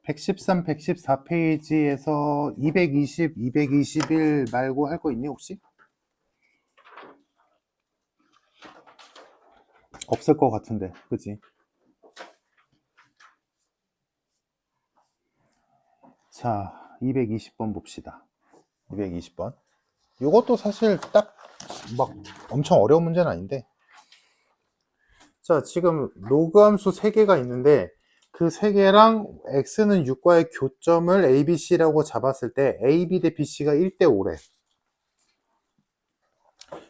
113, 114페이지에서 220, 221 말고 할 거 있니 혹시? 없을 것 같은데, 그치? 자, 220번 봅시다. 220번. 이것도 사실 딱 막 엄청 어려운 문제는 아닌데. 자, 지금 로그 함수 3개가 있는데 그 3개랑 x는 6과의 교점을 a, b, c라고 잡았을 때 a, b 대 b, c가 1대 5래.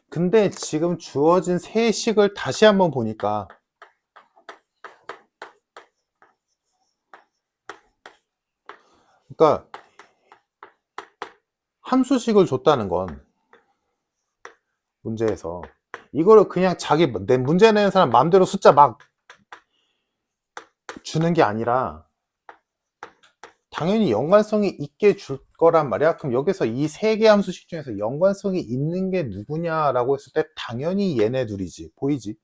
근데 지금 주어진 세 식을 다시 한번 보니까 그러니까 함수식을 줬다는 건 문제에서 이거를 그냥 자기 내 문제 내는 사람 마음대로 숫자 막 주는 게 아니라 당연히 연관성이 있게 줄 거란 말이야. 그럼 여기서 이 세 개 함수식 중에서 연관성이 있는 게 누구냐라고 했을 때 당연히 얘네 둘이지. 보이지?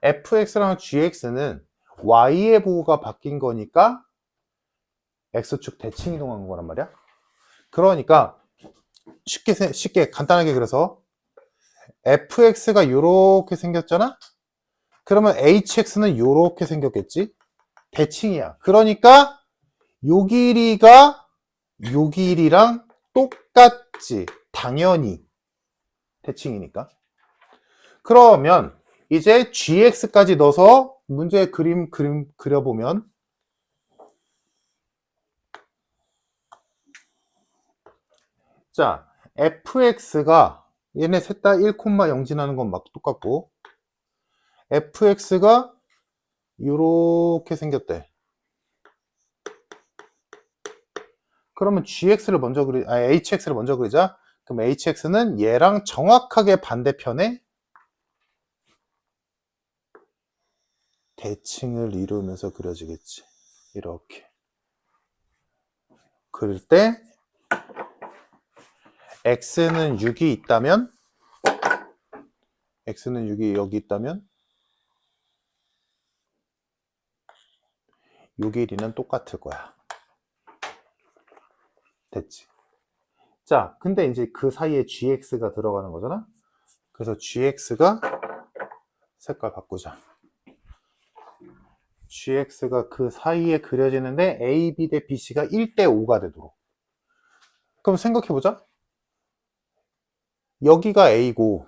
fx랑 gx는 y의 부호가 바뀐 거니까 x축 대칭 이동한 거란 말이야. 그러니까 쉽게 간단하게 그래서 fx가 요렇게 생겼잖아? 그러면 hx는 요렇게 생겼겠지? 대칭이야. 그러니까 요 길이가 요 길이랑 똑같지. 당연히 대칭이니까. 그러면 이제 gx까지 넣어서 문제 그림 그려보면 자, fx가 얘네 셋 다 1,0 지나는 건 막 똑같고 fx가 요렇게 생겼대. 그러면 hx를 먼저 그리자. 그럼 hx는 얘랑 정확하게 반대편에 대칭을 이루면서 그려지겠지. 이렇게. 그릴 때 x는 6이 있다면 x는 6이 여기 있다면 요 길이는 똑같을 거야. 됐지. 자, 근데 이제 그 사이에 gx가 들어가는 거잖아. 그래서 gx가 색깔 바꾸자. gx가 그 sa이에 그려지는데 a, b 대 b, c가 1대 5가 되도록. 그럼 생각해보자. 여기가 a고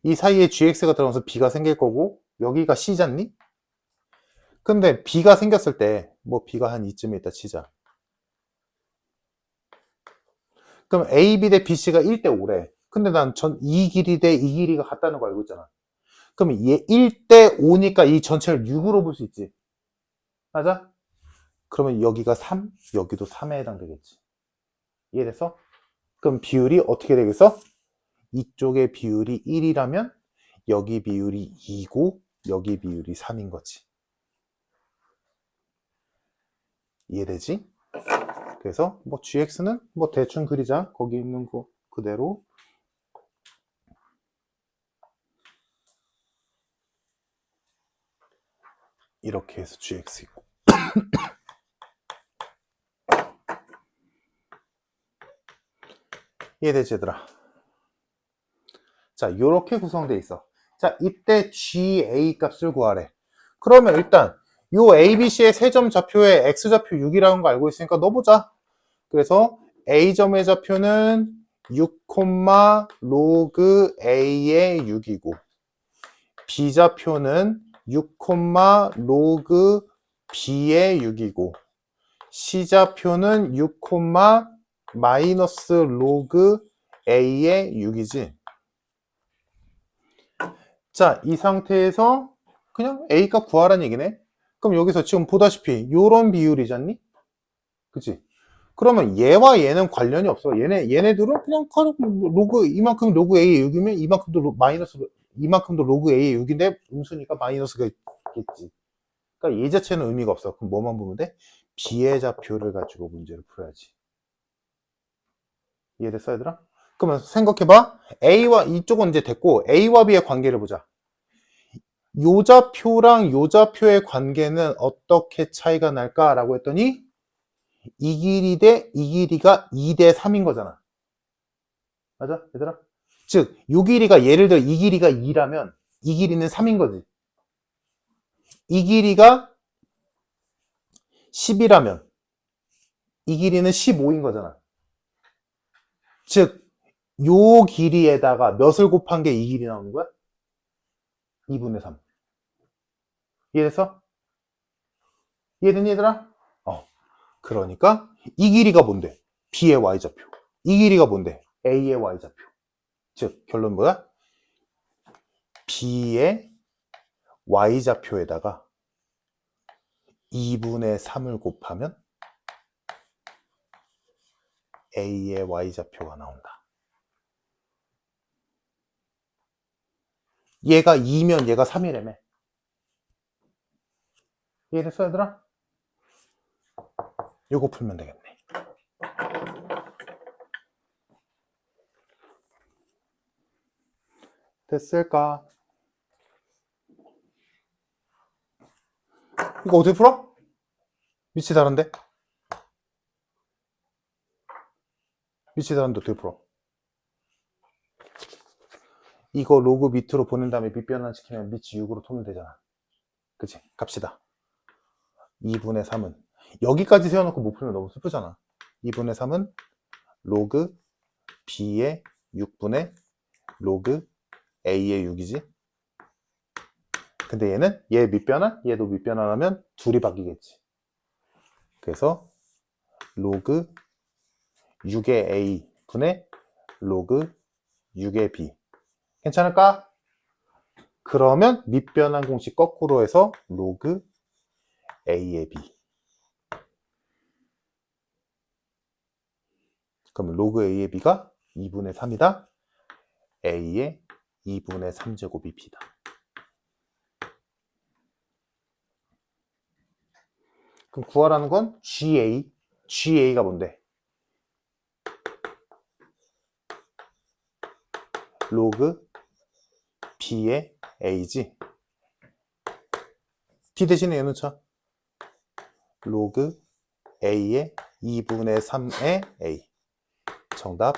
이 사이에 gx가 들어가면서 b가 생길 거고 여기가 c잖니? 근데 b가 생겼을 때 뭐 b가 한 이쯤에 있다 치자. 그럼 a, b 대 b, c가 1대 5래. 근데 난 이 길이 대 이 길이가 같다는 거 알고 있잖아. 그럼 얘 1대 5니까 이 전체를 6으로 볼 수 있지. 맞아? 그러면 여기가 3, 여기도 3에 해당되겠지. 이해됐어? 그럼 비율이 어떻게 되겠어? 이쪽의 비율이 1이라면 여기 비율이 2고 여기 비율이 3인 거지. 이해되지? 그래서 뭐 gx는 뭐 대충 그리자. 거기 있는 거 그대로. 이렇게 해서 gx 있고. 이해되지 얘들아? 자, 요렇게 구성되어 있어. 자, 이때 GA 값을 구하래. 그러면 일단 요 ABC의 세 점 좌표에 X좌표 6이라는 거 알고 있으니까 넣어보자. 그래서 A점의 좌표는 6, 로그 A의 6이고 B좌표는 6, 로그 B의 6이고 C좌표는 6, 마이너스 로그 A의 6이지. 자, 이 상태에서 그냥 A값 구하라는 얘기네. 그럼 여기서 지금 보다시피 요런 비율이잖니? 그치? 그러면 얘와 얘는 관련이 없어. 얘네들은 그냥 로그, 이만큼 로그 A의 6이면 이만큼도 로그 A의 6인데 음수니까 마이너스가 있겠지. 그러니까 얘 자체는 의미가 없어. 그럼 뭐만 보면 돼? B의 좌표를 가지고 문제를 풀어야지. 이해됐어, 얘들아? 그러면 생각해봐. A와, 이쪽은 이제 됐고, A와 B의 관계를 보자. 요 좌표랑 요 좌표의 관계는 어떻게 차이가 날까라고 했더니 이 길이 대 이 길이가 2대 3인 거잖아. 맞아? 얘들아? 즉, 요 길이가 예를 들어 이 길이가 2라면 이 길이는 3인 거지. 이 길이가 10이라면 이 길이는 15인 거잖아. 즉, 요 길이에다가 몇을 곱한 게 이 길이 나오는 거야? 2분의 3. 이해됐어? 이해됐니, 얘들아? 그러니까 이 길이가 뭔데? B의 Y좌표. 이 길이가 뭔데? A의 Y좌표. 즉, 결론 뭐야? B의 Y좌표에다가 2분의 3을 곱하면 A의 Y좌표가 나온다. 얘가 2면 얘가 3이라며. 이해됐어, 얘들아? 요거 풀면 되겠네. 됐을까? 이거 어떻게 풀어? 위치 다른데? 위치 다른데 어떻게 풀어? 이거 로그 밑으로 보낸 다음에 밑변환시키면 밑이 6으로 통일 되잖아. 그치? 갑시다. 2분의 3은 여기까지 세워놓고 못 풀면 너무 슬프잖아. 2분의 3은 로그 B의 6분의 로그 A의 6이지. 근데 얘는 얘 밑변환, 얘도 밑변환하면 둘이 바뀌겠지. 그래서 로그 6의 A 분의 로그 6의 B. 괜찮을까? 그러면 밑변환 공식 거꾸로 해서 로그 A의 B. 그럼 로그 A의 B가 2분의 3이다. A의 2분의 3제곱이 B다. 그럼 구하라는 건 GA. GA가 뭔데? 로그 B의 A지. D 대신에 얘는 쳐. 로그 A의 2분의 3의 A. 정답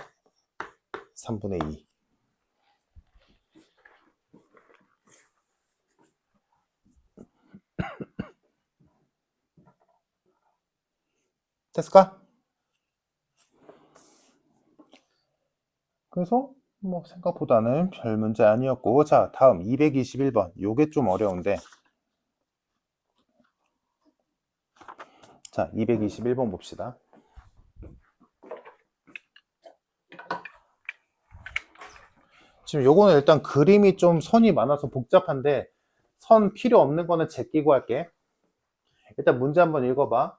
3분의 2. 됐을까? 그래서 뭐 생각보다는 별 문제 아니었고, 자, 다음 221번. 요게 좀 어려운데. 자, 221번 봅시다. 지금 요거는 일단 그림이 좀 선이 많아서 복잡한데 선 필요 없는 거는 제끼고 할게. 일단 문제 한번 읽어봐.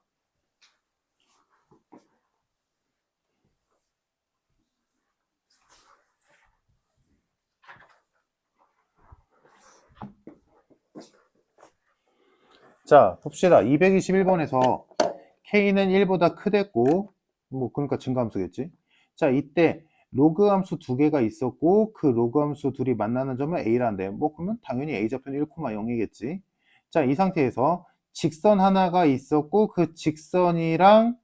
자, 봅시다. 221번에서 K는 1보다 크댔고, 뭐, 그러니까 증가함수겠지. 자, 이때 로그 함수 두 개가 있었고, 그 로그 함수 둘이 만나는 점은 A라는데, 뭐, 그러면 당연히 A좌표는 1,0이겠지. 자, 이 상태에서 직선 하나가 있었고, 그 직선이랑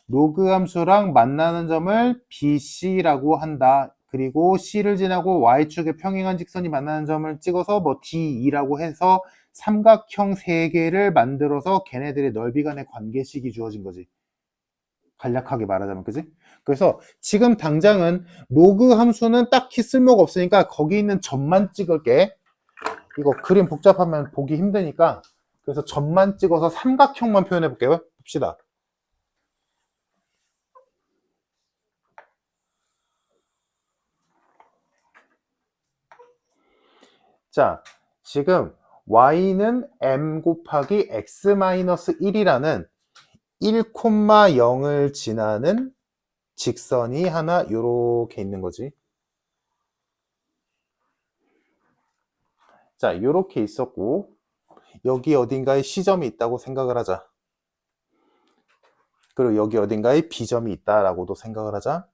로그 함수랑 만나는 점을 BC라고 한다. 그리고 C를 지나고 Y축에 평행한 직선이 만나는 점을 찍어서 뭐 D2라고 해서 삼각형 3개를 만들어서 걔네들의 넓이 간의 관계식이 주어진 거지. 간략하게 말하자면, 그지? 그래서 지금 당장은 로그 함수는 딱히 쓸모가 없으니까 거기 있는 점만 찍을게. 이거 그림 복잡하면 보기 힘드니까. 그래서 점만 찍어서 삼각형만 표현해 볼게요. 봅시다. 자, 지금 y는 m 곱하기 x-1이라는 1,0을 지나는 직선이 하나 요렇게 있는 거지. 자, 요렇게 있었고 여기 어딘가에 C점이 있다고 생각을 하자. 그리고 여기 어딘가에 B점이 있다라고도 생각을 하자.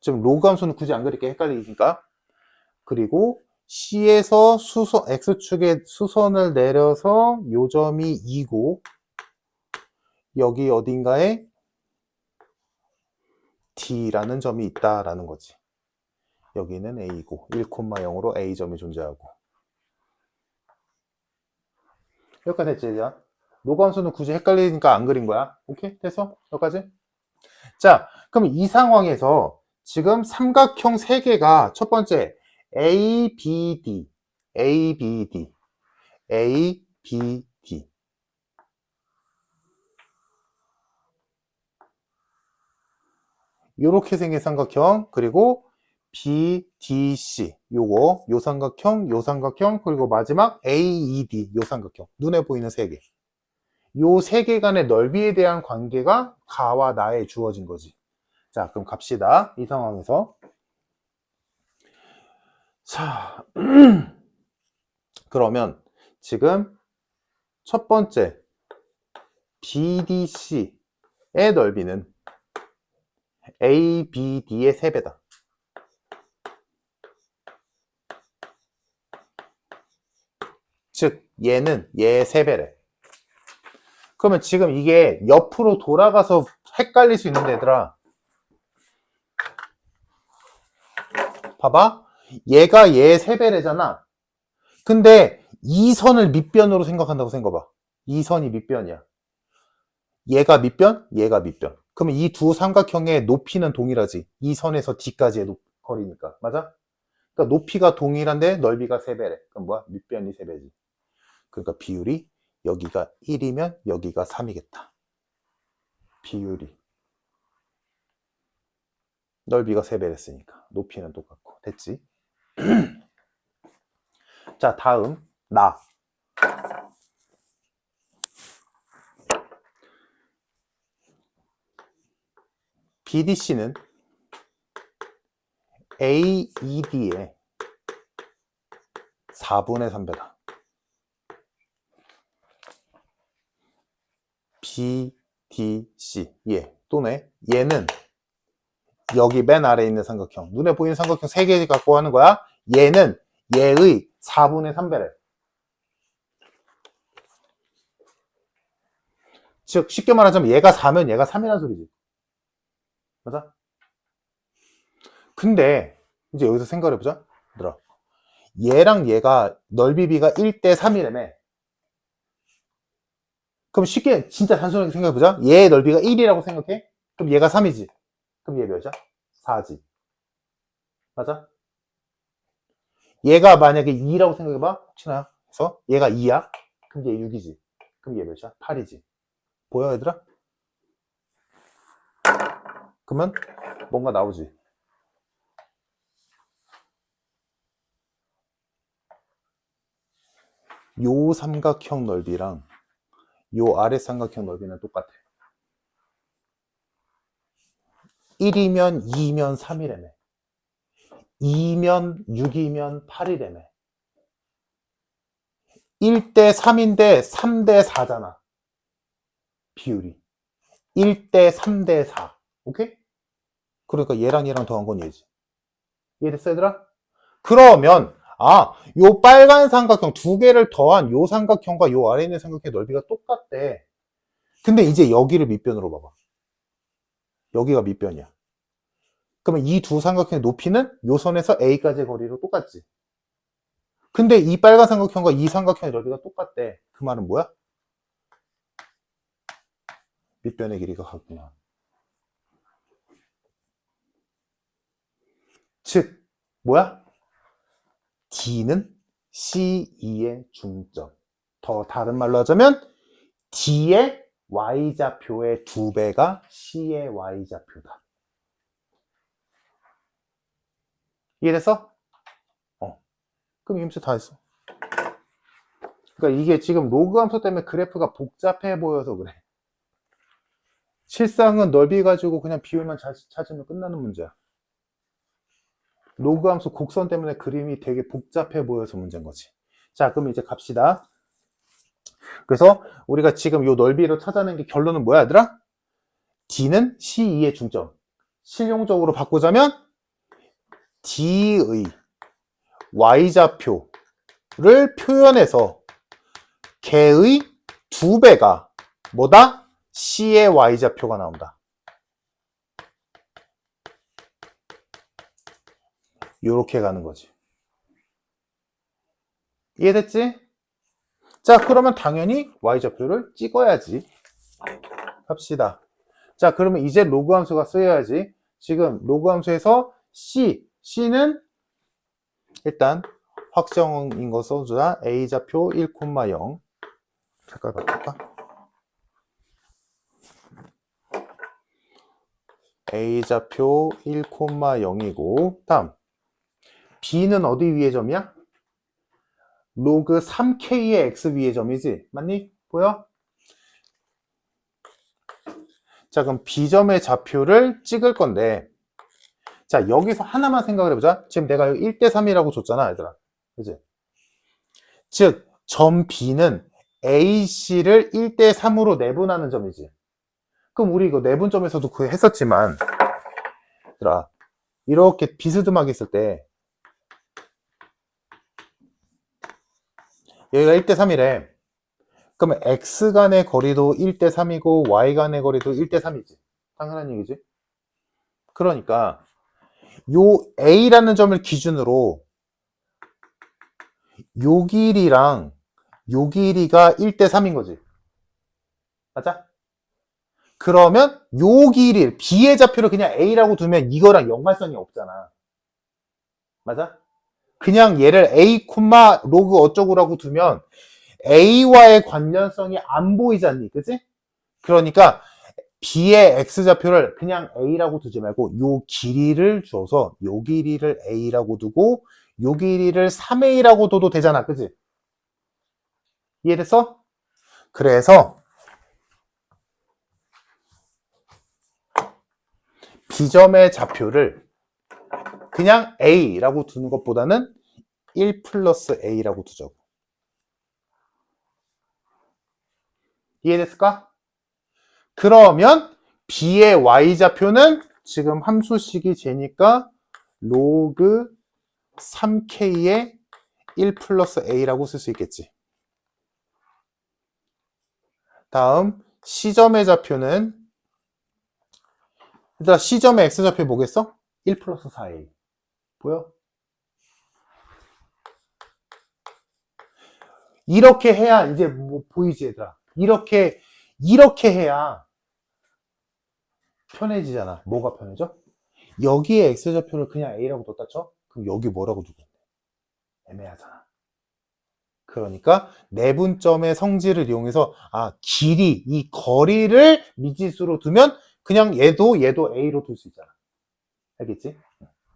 좀 로그 함수는 굳이 안 그릴게, 헷갈리니까. 그리고 C에서 X축에 수선을 내려서 요 점이 2고 여기 어딘가에 D라는 점이 있다라는 거지. 여기는 A고 1,0로 A점이 존재하고. 여기까지 됐지, 이제? 로그함수는 굳이 헷갈리니까 안 그린 거야. 오케이? 됐어? 여기까지? 자, 그럼 이 상황에서 지금 삼각형 3개가 첫 번째 ABD, ABD, ABD 요렇게 생긴 삼각형, 그리고 BDC 요 삼각형, 그리고 마지막 AED 요 삼각형, 눈에 보이는 3개. 요 3개 간의 넓이에 대한 관계가 가와 나에 주어진 거지. 자, 그럼 갑시다. 이 상황에서. 자, 그러면 지금 첫 번째 BDC의 넓이는 ABD의 3배다. 즉 얘는 얘의 3배래. 그러면 지금 이게 옆으로 돌아가서 헷갈릴 수 있는데, 얘들아 봐봐. 얘가 얘의 3배래잖아. 근데 이 선을 밑변으로 생각한다고 생각해봐. 이 선이 밑변이야. 얘가 밑변, 얘가 밑변. 그러면 이 두 삼각형의 높이는 동일하지. 이 선에서 D까지의 거리니까. 맞아? 그러니까 높이가 동일한데 넓이가 3배래. 그럼 뭐야? 밑변이 3배지. 그러니까 비율이 여기가 1이면 여기가 3이겠다. 비율이. 넓이가 3배랬으니까. 높이는 똑같고. 됐지? 자, 다음 나. BDC는 AED의 4분의 3배다. BDC 또네 얘는 여기 맨 아래에 있는 삼각형, 눈에 보이는 삼각형 3개 갖고 하는 거야. 얘는 얘의 4분의 3배래. 즉 쉽게 말하자면 얘가 4면 얘가 3이라는 소리지. 맞아? 근데 이제 여기서 생각해보자. 얘들아, 얘랑 얘가 넓이비가 1대 3이라며. 그럼 쉽게 진짜 단순하게 생각해보자. 얘의 넓이가 1이라고 생각해. 그럼 얘가 3이지. 그럼 얘 몇이야? 4지. 맞아? 얘가 만약에 2라고 생각해봐. 혹시나 해서 얘가 2야? 그럼 얘 6이지. 그럼 얘 몇이야? 8이지. 보여, 얘들아? 그러면 뭔가 나오지. 요 삼각형 넓이랑 요 아래 삼각형 넓이는 똑같아. 1이면 2면 3이라며. 2면 6이면 8이라며. 1대 3인데 3대 4잖아. 비율이. 1대 3대 4. 오케이? 그러니까 얘랑 얘랑 더한 건 얘지. 이해됐어, 얘들아? 그러면 요 빨간 삼각형 2개를 더한 요 삼각형과 요 아래 있는 삼각형의 넓이가 똑같대. 근데 이제 여기를 밑변으로 봐봐. 여기가 밑변이야. 그러면 이 두 삼각형의 높이는 요 선에서 A까지의 거리로 똑같지. 근데 이 빨간 삼각형과 이 삼각형의 넓이가 똑같대. 그 말은 뭐야? 밑변의 길이가 같구나. 즉 뭐야? D는 C2의 중점. 더 다른 말로 하자면 D의 Y좌표의 2배가 C의 Y좌표다. 이해됐어? 그럼 이 문제 다 했어. 그러니까 이게 지금 로그 함수 때문에 그래프가 복잡해 보여서 그래. 실상은 넓이 가지고 그냥 비율만 찾으면 끝나는 문제야. 로그 함수 곡선 때문에 그림이 되게 복잡해 보여서 문제인 거지. 자, 그럼 이제 갑시다. 그래서 우리가 지금 요 넓이를 찾아낸 게 결론은 뭐야, 얘들아? D는 C2의 중점. 실용적으로 바꾸자면 D의 y좌표를 표현해서 걔의 2배가 뭐다? C의 y좌표가 나온다. 요렇게 가는 거지. 이해됐지? 자, 그러면 당연히 y좌표를 찍어야지. 합시다. 자, 그러면 이제 로그 함수가 쓰여야지. 지금 로그 함수에서 C는 일단 확정인 거 써주자. A좌표 1,0. 색깔 바꿀까? A좌표 1,0이고 다음 B는 어디 위의 점이야? 로그 3K의 X 위의 점이지? 맞니? 보여? 자, 그럼 B점의 좌표를 찍을 건데 자, 여기서 하나만 생각을 해보자. 지금 내가 1대3이라고 줬잖아, 얘들아. 그치? 즉, 점 B는 AC를 1대3으로 내분하는 점이지. 그럼 우리 이거 내분점에서도 그거 했었지만 얘들아, 이렇게 비스듬하게 있을 때 여기가 1대3이래. 그러면 X 간의 거리도 1대3이고 Y 간의 거리도 1대3이지. 당연한 얘기지. 그러니까 요 A라는 점을 기준으로 요 길이랑 요 길이가 1대3인 거지. 맞아? 그러면 요 길이 B의 좌표를 그냥 A라고 두면 이거랑 연관성이 없잖아. 맞아? 그냥 얘를 A, 로그 어쩌고라고 두면 A와의 관련성이 안 보이지 않니? 그치? 그러니까 B의 X좌표를 그냥 A라고 두지 말고 요 길이를 줘서 요 길이를 A라고 두고 요 길이를 3A라고 둬도 되잖아. 그치? 이해됐어? 그래서 B점의 좌표를 그냥 A라고 두는 것보다는 1 플러스 A라고 두자고. 이해됐을까? 그러면 B의 Y좌표는 지금 함수식이 J니까 로그 3K의 1 플러스 A라고 쓸 수 있겠지. 다음 C점의 좌표는 얘들아 C점의 X좌표 뭐겠어? 1 플러스 4A. 보여? 이렇게 해야 이제 뭐 보이지 얘들아. 이렇게 해야 편해지잖아. 뭐가 편해져? 여기에 X좌표를 그냥 A라고 뒀다 쳐? 그럼 여기 뭐라고 두겠네? 애매하잖아. 그러니까 내분점의 성질을 이용해서 길이, 이 거리를 미지수로 두면 그냥 얘도 A로 둘 수 있잖아. 알겠지?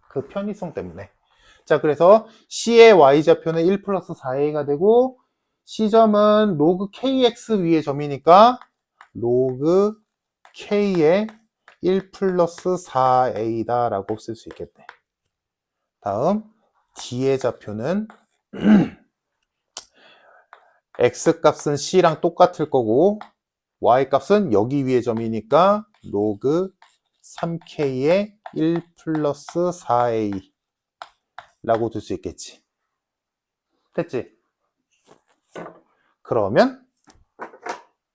그 편의성 때문에. 자, 그래서 C의 Y좌표는 1 플러스 4A가 되고 C점은 로그 KX 위의 점이니까 로그 K의 1 플러스 4A다 라고 쓸 수 있겠네. 다음 D의 좌표는 X 값은 C랑 똑같을 거고 Y 값은 여기 위의 점이니까 로그 3K의 1 플러스 4A 라고 둘 수 있겠지. 됐지? 그러면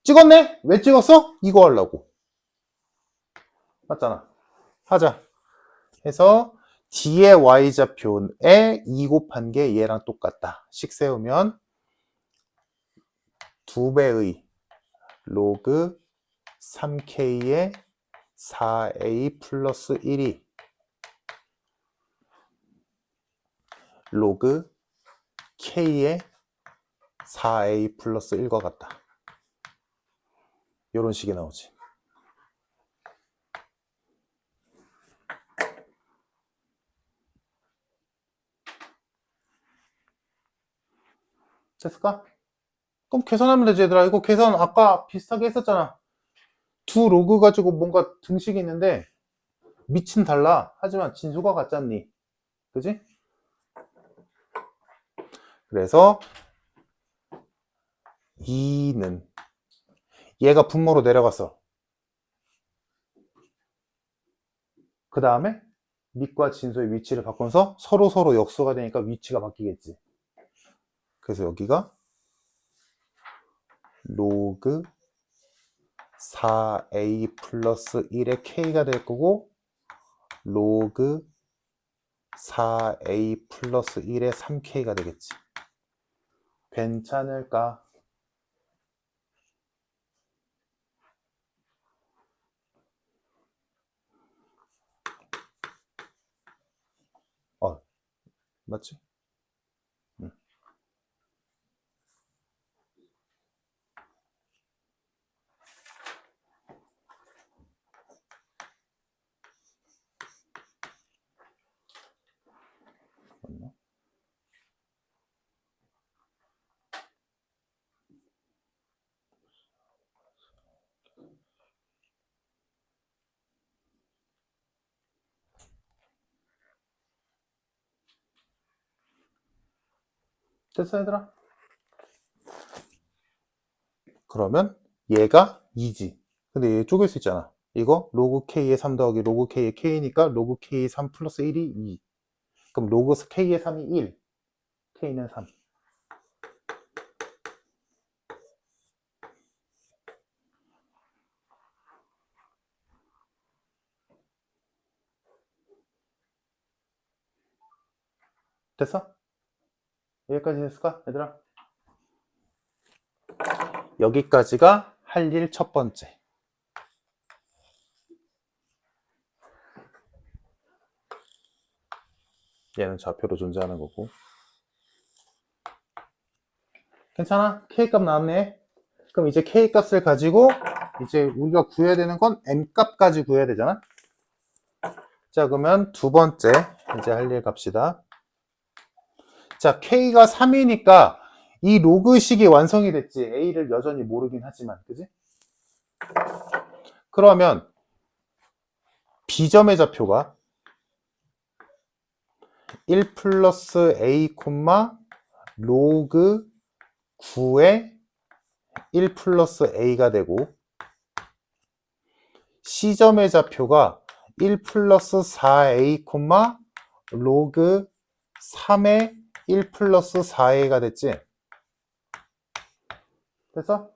찍었네? 왜 찍었어? 이거 하려고. 맞잖아. 하자. 해서 D의 Y좌표에 2 곱한 게 얘랑 똑같다. 식 세우면 2배의 로그 3K의 4A 플러스 1이 로그 K의 4A 플러스 1과 같다. 이런 식이 나오지. 됐을까? 그럼 계산하면 되지 얘들아. 이거 계산 아까 비슷하게 했었잖아. 두 로그 가지고 뭔가 등식이 있는데 밑은 달라. 하지만 진수가 같지 않니? 그지? 그래서 2는 얘가 분모로 내려갔어. 그 다음에 밑과 진수의 위치를 바꾸면서 서로 역수가 되니까 위치가 바뀌겠지. 그래서 여기가 로그 4a 플러스 1의 k가 될 거고 로그 4a 플러스 1의 3k가 되겠지. 괜찮을까? 맞지? 응. 맞나? 됐어, 얘들아? 그러면 얘가 2지. 근데 얘 쪼갤 수 있잖아. 이거 로그 k의 3 더하기 로그 k의 k니까 로그 k의 3 플러스 1이 2. 그럼 로그 k의 3이 1. k는 3. 됐어? 여기까지 됐을까, 얘들아? 여기까지가 할 일 첫 번째. 얘는 좌표로 존재하는 거고. 괜찮아? K값 나왔네. 그럼 이제 K값을 가지고 이제 우리가 구해야 되는 건 M값까지 구해야 되잖아. 자, 그러면 두 번째 이제 할 일 갑시다. 자, K가 3이니까 이 로그식이 완성이 됐지. A를 여전히 모르긴 하지만, 그지? 그러면 B점의 좌표가 1 플러스 A, 로그 9의 1 플러스 A가 되고 C점의 좌표가 1 플러스 4A, 로그 3의 1 플러스 4A가 됐지? 됐어?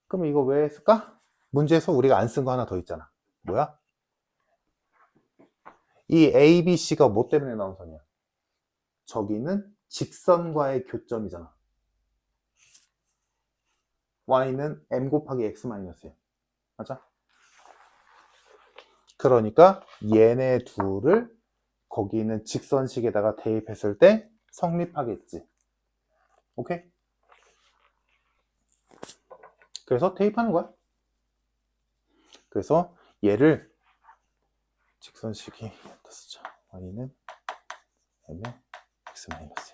그럼 이거 왜 했을까? 문제에서 우리가 안 쓴 거 하나 더 있잖아. 뭐야? 이 A, B, C가 뭐 때문에 나온 선이야? 저기는 직선과의 교점이잖아. Y는 M 곱하기 X 마이너스야. 맞아? 그러니까 얘네 둘을 거기 있는 직선식에다가 대입했을 때 성립하겠지. 오케이? 그래서 대입하는 거야. 그래서 얘를 직선식이 쓰자. Y는 M의 X 마이너스.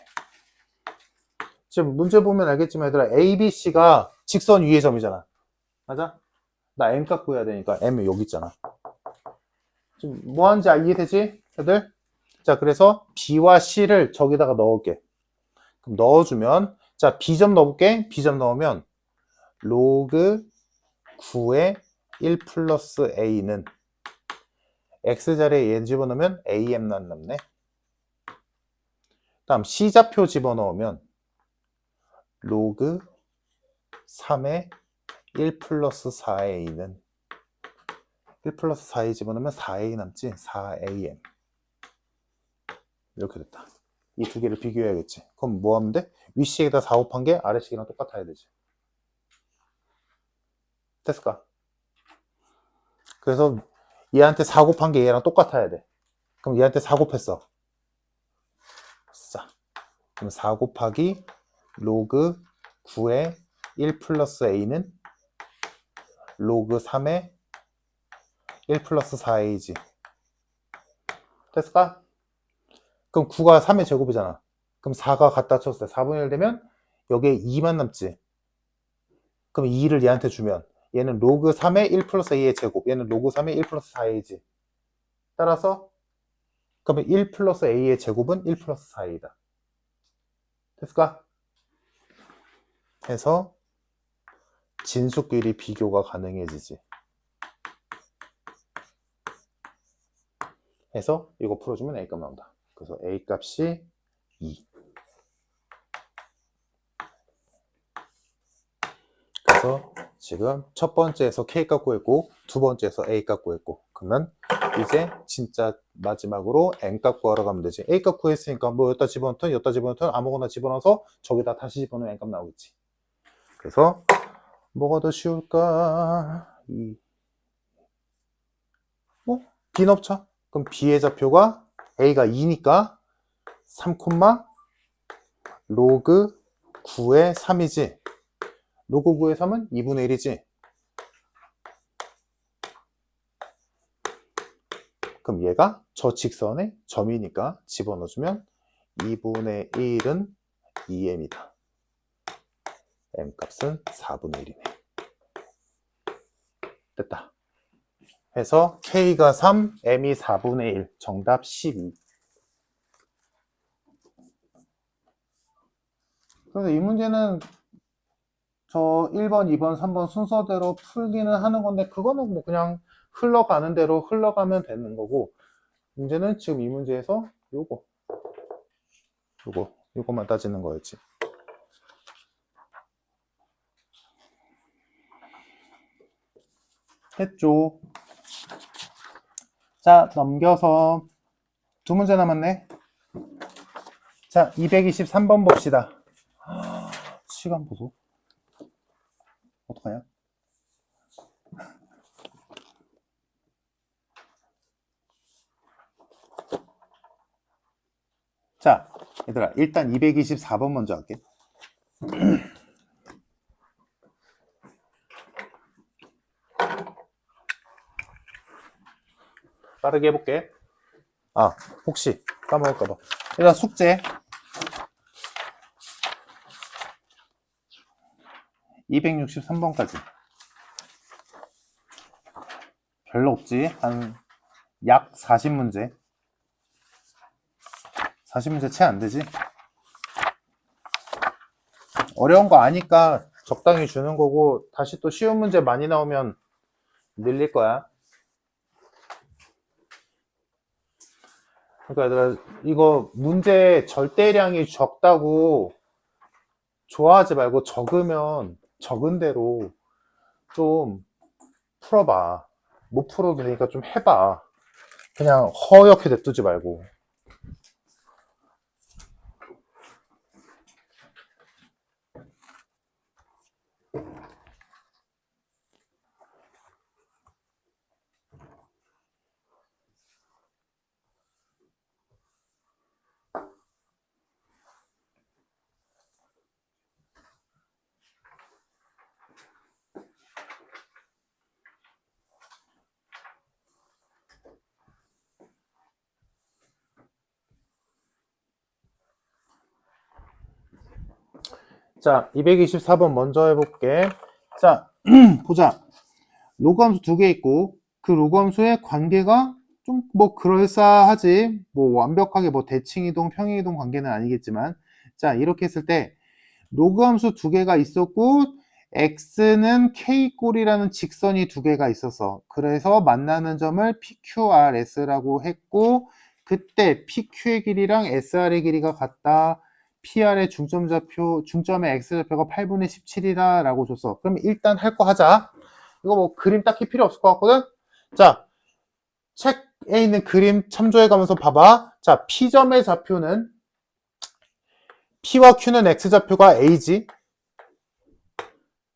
지금 문제 보면 알겠지만 얘들아 A, B, C가 직선 위의 점이잖아. 맞아? 나 M 값 구해야 되니까 M이 여기 있잖아. 지금 뭐 하는지 이해되지? 애들? 자, 그래서 B와 C를 저기다가 넣을게. 그럼 넣어주면, 자, B점 넣어볼게. B점 넣으면, 로그 9의 1 플러스 A는 X자리에 얘 집어넣으면 AM만 남네. 다음 C좌표 집어넣으면, 로그 3의 1 플러스 4A는 1 플러스 4A 집어넣으면 4A 남지? 4AM. 이렇게 됐다. 이 두 개를 비교해야겠지. 그럼 뭐 하면 돼? 윗식에다 4 곱한 게 아래식이랑 똑같아야 되지. 됐을까? 그래서 얘한테 4 곱한 게 얘랑 똑같아야 돼. 그럼 얘한테 4 곱했어. 자, 그럼 4 곱하기 로그 9의 1 플러스 A는 로그 3의 1 플러스 4A지. 됐을까? 그럼 9가 3의 제곱이잖아. 그럼 4가 갖다 쳤을 때 4분의 1 되면 여기에 2만 남지. 그럼 2를 얘한테 주면 얘는 로그 3의 1 플러스 A의 제곱, 얘는 로그 3의 1 플러스 4A지. 따라서 그러면 1 플러스 A의 제곱은 1 플러스 4A다. 됐을까? 해서 진수끼리 비교가 가능해지지. 해서 이거 풀어주면 A값 나온다. 그래서 A값이 2. 그래서 지금 첫 번째에서 K값 구했고 두 번째에서 A값 구했고, 그러면 이제 진짜 마지막으로 N값 구하러 가면 되지. A값 구했으니까 뭐 여기다 집어넣든 여기다 집어넣든 아무거나 집어넣어서 저기다 다시 집어넣으면 N값 나오겠지. 그래서 뭐가 더 쉬울까? B 넣자. 그럼 B의 좌표가 A가 2니까 3, 로그 9의 3이지. 로그 9의 3은 2분의 1이지. 그럼 얘가 저 직선의 점이니까 집어넣어주면 2분의 1은 2m이다. m값은 4분의 1이네. 됐다. 해서 K가 3, M이 4분의 1, 정답 12. 그래서 이 문제는 저 1번, 2번, 3번 순서대로 풀기는 하는 건데, 그거는 뭐 그냥 흘러가는 대로 흘러가면 되는 거고, 문제는 지금 이 문제에서 요거만 따지는 거였지. 했죠. 자, 넘겨서 두 문제 남았네. 자, 223번 봅시다. 시간 보소. 어떡하냐? 자, 얘들아, 일단 224번 먼저 할게. 빠르게 해볼게. 아, 혹시 까먹을까봐. 일단 숙제 263번까지 별로 없지. 한 약 40문제 40문제 채 안 되지. 어려운 거 아니까 적당히 주는 거고, 다시 또 쉬운 문제 많이 나오면 늘릴 거야. 그러니까 얘들아, 이거 문제 절대량이 적다고 좋아하지 말고, 적으면 적은 대로 좀 풀어봐. 못 풀어도 되니까 좀 해봐. 그냥 허옇게 냅두지 말고. 자, 224번 먼저 해볼게. 자, 보자. 로그함수 두 개 있고, 그 로그함수의 관계가 좀 뭐 그럴싸하지. 뭐 완벽하게 뭐 대칭이동, 평행이동 관계는 아니겠지만, 자, 이렇게 했을 때 로그함수 두 개가 있었고, x는 k꼴이라는 직선이 두 개가 있었어. 그래서 만나는 점을 PQRS라고 했고, 그때 PQ의 길이랑 SR의 길이가 같다. PR의 중점의 X좌표가 8분의 17이다 라고 줬어. 그럼 일단 할 거 하자. 이거 뭐 그림 딱히 필요 없을 것 같거든? 자, 책에 있는 그림 참조해 가면서 봐봐. 자, P점의 좌표는, P와 Q는 X좌표가 A지.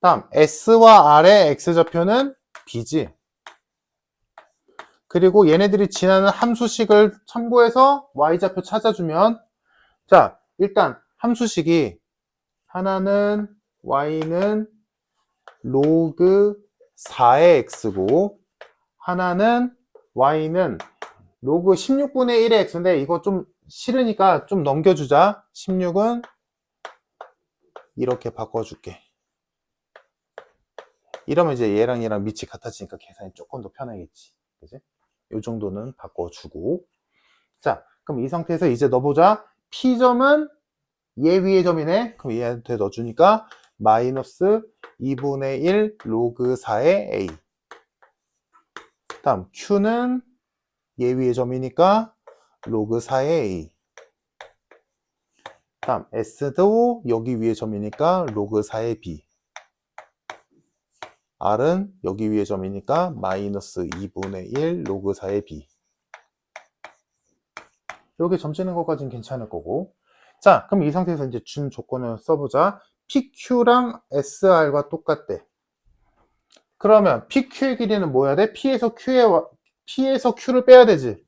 다음, S와 R의 X좌표는 B지. 그리고 얘네들이 지나는 함수식을 참고해서 Y좌표 찾아주면, 자, 일단 함수식이 하나는 Y는 로그 4의 X고, 하나는 Y는 로그 16분의 1의 X인데, 이거 좀 싫으니까 좀 넘겨주자. 16은 이렇게 바꿔줄게. 이러면 이제 얘랑 얘랑 밑이 같아지니까 계산이 조금 더 편하겠지. 그지? 이 정도는 바꿔주고. 자, 그럼 이 상태에서 이제 넣어보자. P점은 얘 위의 점이네. 그럼 얘한테 넣어주니까 마이너스 2분의 1 로그 4의 A. 다음 Q는 얘 위의 점이니까 로그 4의 A. 다음 S도 여기 위의 점이니까 로그 4의 B. R은 여기 위의 점이니까 마이너스 2분의 1 로그 4의 B. 여기 점 찍는 것까지는 괜찮을 거고. 자, 그럼 이 상태에서 이제 준 조건을 써보자. PQ랑 SR과 똑같대. 그러면 PQ의 길이는 뭐 해야 돼? P에서 Q를 빼야 되지.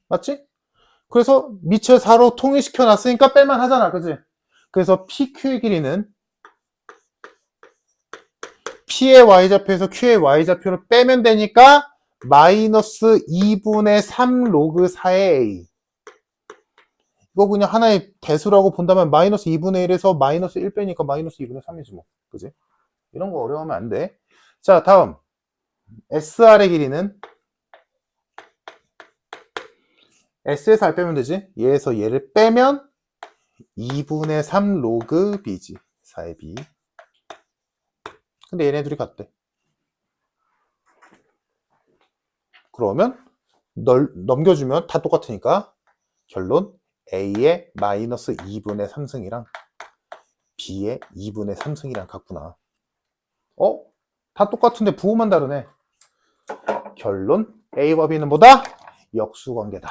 맞지? 그래서 밑을 4로 통일시켜 놨으니까 뺄만 하잖아. 그지? 그래서 PQ의 길이는 P의 Y좌표에서 Q의 Y좌표를 빼면 되니까 마이너스 2분의 3 로그 4의 A. 이거 그냥 하나의 대수라고 본다면 마이너스 2분의 1에서 마이너스 1 빼니까 마이너스 2분의 3이지 뭐. 그지? 이런 거 어려워하면 안 돼. 자, 다음. SR의 길이는 S에서 R 빼면 되지? 얘에서 얘를 빼면 2분의 3 로그 B지. 4의 B. 근데 얘네 둘이 같대. 그러면 넘겨주면 다 똑같으니까 결론 A의 마이너스 2분의 3승이랑 B의 2분의 3승이랑 같구나. 다 똑같은데 부호만 다르네. 결론 A와 B는 뭐다? 역수관계다.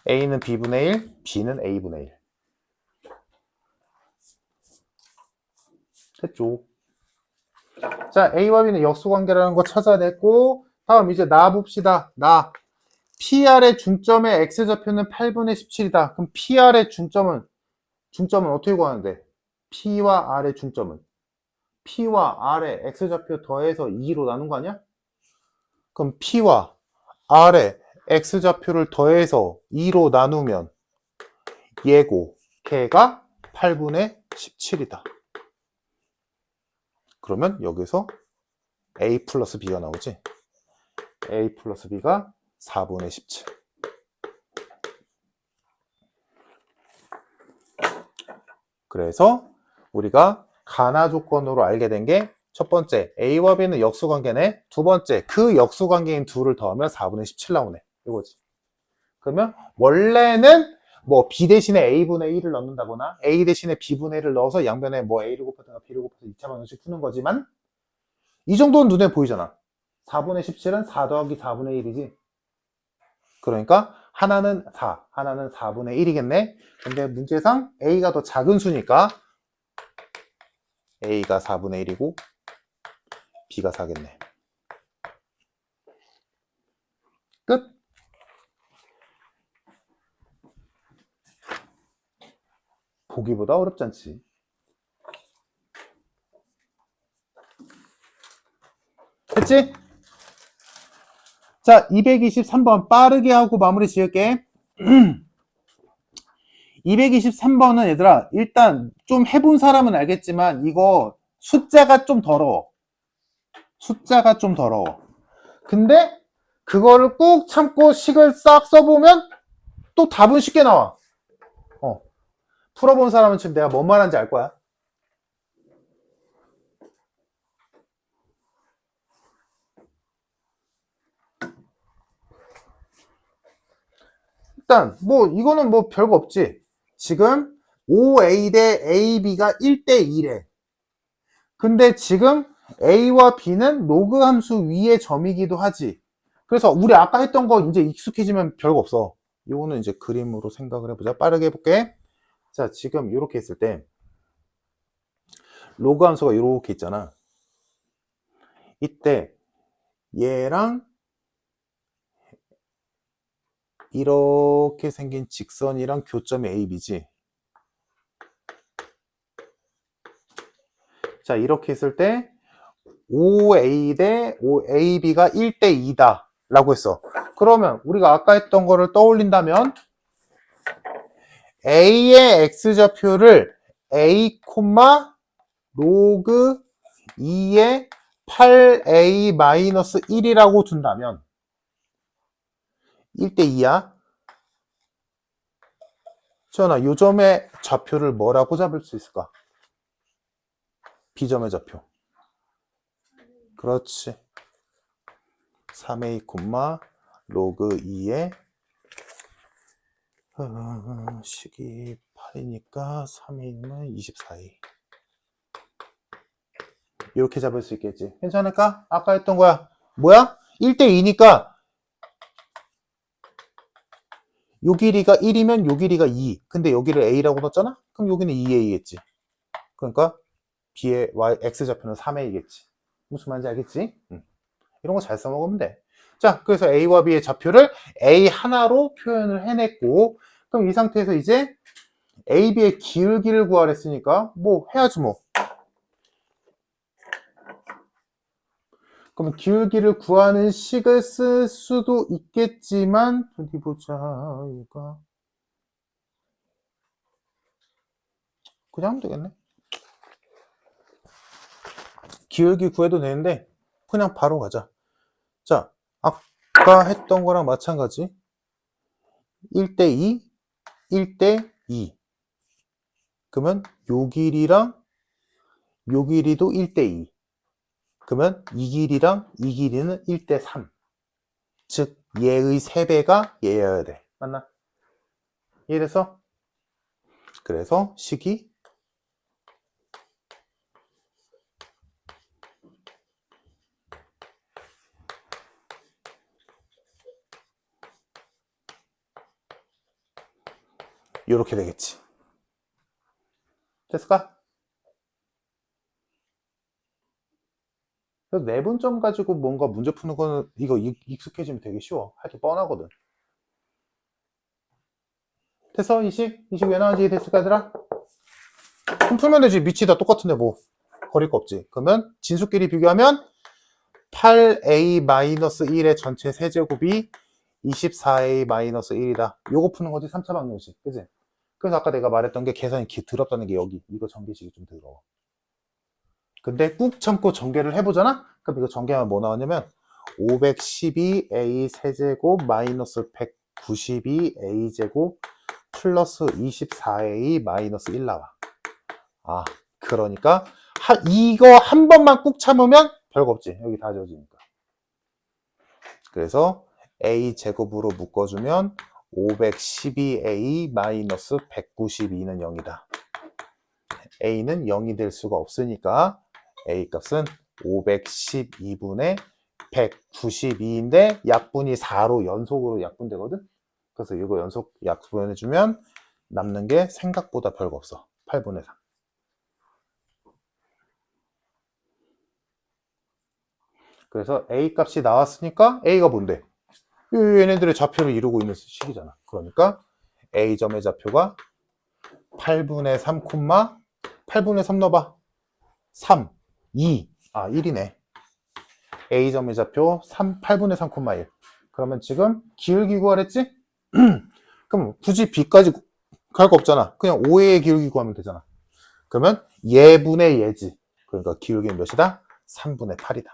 A는 B분의 1, B는 A분의 1. 됐죠? 자, A와 B는 역수관계라는 거 찾아냈고, 다음 이제 나 봅시다. 나. PR의 중점의 X좌표는 8분의 17이다. 그럼 PR의 중점은 어떻게 구하는데? P와 R의 중점은? P와 R의 X좌표 더해서 2로 나눈 거 아니야? 그럼 P와 R의 X좌표를 더해서 2로 나누면 얘고, 걔가 8분의 17이다. 그러면 여기서 A 플러스 B가 나오지? A 플러스 B가 4분의 17. 그래서 우리가 가나 조건으로 알게 된 게 첫 번째, A와 B는 역수관계네. 두 번째, 그 역수관계인 둘을 더하면 4분의 17 나오네. 이거지. 그러면 원래는 뭐 B 대신에 A분의 1을 넣는다거나 A 대신에 B분의 1을 넣어서 양변에 뭐 A를 곱하거나 B를 곱해서 2차 방정식 푸는 거지만 이 정도는 눈에 보이잖아. 4분의 17은 4 더하기 4분의 1이지. 그러니까 하나는 4, 하나는 4분의 1이겠네. 근데 문제상 A가 더 작은 수니까 A가 4분의 1이고 B가 4겠네. 끝. 보기보다 어렵지 않지. 됐지? 자, 223번 빠르게 하고 마무리 지을게. 223번은 얘들아, 일단 좀 해본 사람은 알겠지만 이거 숫자가 좀 더러워. 숫자가 좀 더러워. 근데 그거를 꾹 참고 식을 싹 써보면 또 답은 쉽게 나와. 풀어본 사람은 지금 내가 뭔 말하는지 알 거야. 일단 뭐 이거는 뭐 별거 없지. 지금 OA 대 AB가 1대 2래. 근데 지금 A와 B는 로그 함수 위의 점이기도 하지. 그래서 우리 아까 했던 거 이제 익숙해지면 별거 없어. 이거는 이제 그림으로 생각을 해보자. 빠르게 해볼게. 자, 지금 이렇게 했을 때 로그 함수가 이렇게 있잖아. 이때 얘랑 이렇게 생긴 직선이랑 교점이 A, B지. 자, 이렇게 했을 때 OA 대 AB가 1대 2다 라고 했어. 그러면 우리가 아까 했던 거를 떠올린다면 A의 X좌표를 A, 로그 2의 8A-1이라고 둔다면 1대 2야. 지원아, 요 점의 좌표를 뭐라고 잡을 수 있을까? B점의 좌표. 그렇지. 3a, 로그 2에 식이 8이니까 3a는 24a. 이렇게 잡을 수 있겠지. 괜찮을까? 아까 했던 거야. 뭐야? 1대2니까 요 길이가 1이면 요 길이가 2. 근데 여기를 a라고 넣었잖아? 그럼 여기는 2a겠지. 그러니까 b의 x좌표는 3a겠지. 무슨 말인지 알겠지? 이런 거 잘 써먹으면 돼. 자, 그래서 a와 b의 좌표를 a 하나로 표현을 해냈고, 그럼 이 상태에서 이제 a, b의 기울기를 구하랬으니까 뭐 해야지 뭐. 그럼 기울기를 구하는 식을 쓸 수도 있겠지만, 어디 보자. 이거 그냥 하면 되겠네. 기울기 구해도 되는데 그냥 바로 가자. 자, 아까 했던 거랑 마찬가지. 1대2, 1대2. 그러면 요 길이랑 요 길이도 1대2. 그러면 이 길이랑 이 길이는 1대3. 즉 얘의 3배가 얘여야 돼. 맞나? 이해됐어? 그래서 식이 이렇게 되겠지. 됐을까? 그래서 내분점 가지고 뭔가 문제 푸는 거는 이거 익숙해지면 되게 쉬워. 하기 뻔하거든. 됐어? 이식 왜 나오는지 됐을까, 얘들아? 그럼 풀면 되지. 밑이 다 똑같은데 뭐 거릴 거 없지. 그러면 진수끼리 비교하면 8a-1의 전체 세제곱이 24a-1이다. 요거 푸는 거지. 3차 방정식. 그지? 그래서 아까 내가 말했던 게 계산이 더럽다는 게 여기. 이거 전개식이 좀 더러워. 근데 꾹 참고 전개를 해보잖아? 그럼 이거 전개하면 뭐 나오냐면 512a 세제곱 마이너스 192a 제곱 플러스 24a 마이너스 1 나와. 아, 그러니까 이거 한 번만 꾹 참으면 별거 없지. 여기 다 지워지니까. 그래서 a 제곱으로 묶어주면 512a 마이너스 192는 0이다. a는 0이 될 수가 없으니까 a 값은 512분의 192인데 약분이 4로 연속으로 약분되거든. 그래서 이거 연속 약분해주면 남는 게 생각보다 별거 없어. 8분의 3. 그래서 a 값이 나왔으니까 a가 뭔데? 얘네들의 좌표를 이루고 있는 식이잖아. 그러니까 a점의 좌표가 8분의 3, 8분의 3 넣어봐. 3, 2, 1이네. a점의 좌표 8분의 3, 1. 그러면 지금 기울기 구하랬지? 그럼 굳이 b까지 갈 거 없잖아. 그냥 5의 기울기 구하면 되잖아. 그러면 얘분의 얘지. 그러니까 기울기는 몇이다? 3분의 8이다.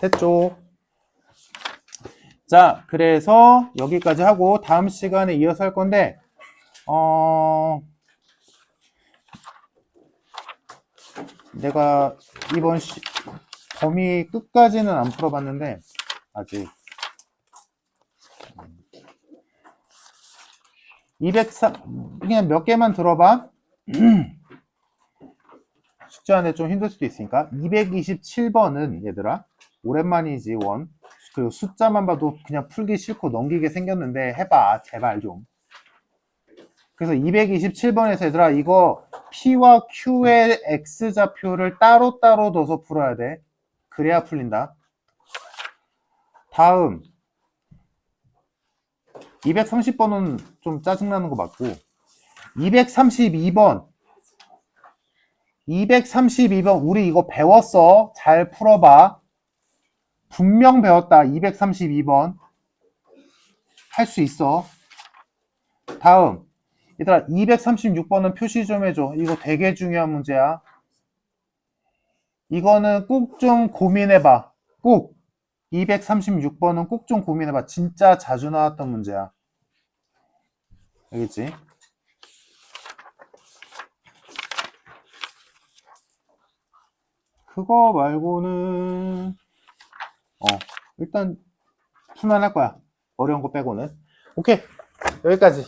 됐죠? 자, 그래서 여기까지 하고 다음 시간에 이어서 할 건데 내가 이번 범위 끝까지는 안 풀어봤는데 아직 203 그냥 몇 개만 들어봐. 숙제하는데 좀 힘들 수도 있으니까 227번은 얘들아 오랜만이지 원. 그리고 숫자만 봐도 그냥 풀기 싫고 넘기게 생겼는데 해봐 제발 좀. 그래서 227번에서 얘들아 이거 P와 Q의 X좌표를 따로따로 둬서 풀어야 돼. 그래야 풀린다. 다음 230번은 좀 짜증나는 거 맞고 232번 우리 이거 배웠어. 잘 풀어봐. 분명 배웠다. 232번 할 수 있어. 다음 얘들아 236번은 표시 좀 해줘. 이거 되게 중요한 문제야. 이거는 꼭 좀 고민해봐. 꼭 236번은 꼭 좀 고민해봐. 진짜 자주 나왔던 문제야. 알겠지? 그거 말고는 일단 풀만할 거야. 어려운 거 빼고는. 오케이, 여기까지.